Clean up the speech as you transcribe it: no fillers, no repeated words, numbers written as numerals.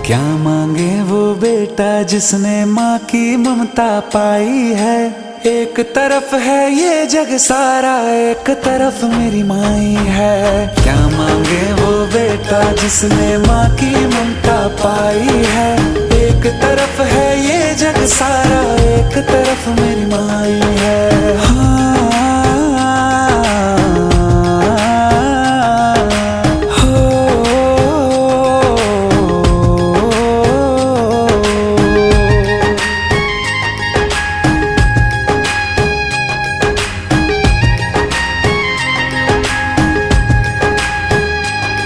क्या मांगे वो बेटा जिसने माँ की ममता पाई है। एक तरफ है ये जग सारा, एक तरफ मेरी माई है। क्या मांगे वो बेटा जिसने माँ की ममता पाई है। एक तरफ है ये जग सारा, एक तरफ मेरी माई